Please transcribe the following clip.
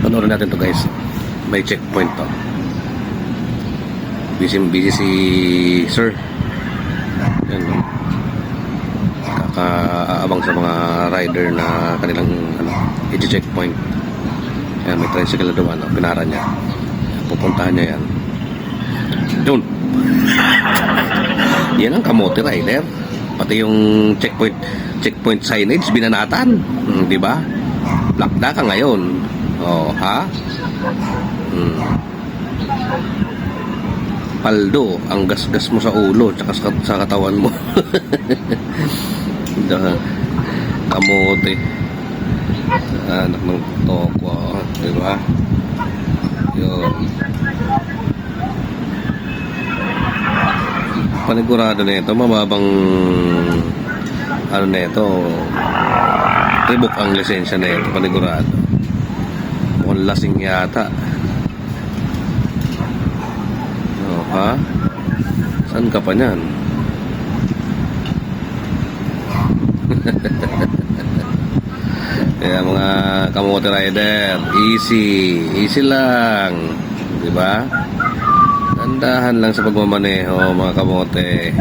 Panoorin natin to guys. May checkpoint to. Busy si sir. Yan, no? Kakaabang sa mga rider na kanilang i-checkpoint. Yan, may tricycle na dumaan. Pinara niya. Pupuntahan niya yan. Doon. Yan ang kamote rider. Pati yung checkpoint signage binanatan. Di ba? Lakda ka ngayon. Oh, ha? Paldo ang gas-gas mo sa ulo tsaka sa katawan mo. Kamote. Anak ng tokwa, di ba? Yun. Panigurado na ito, mababang na ito, revoke ang lisensya na ito, panigurado. Mukhang lasing yata. Ha? Saan ka pa niyan? Kaya mga kamote rider, easy lang, di ba? Dandahan lang sa pagmamaneho mga kamote.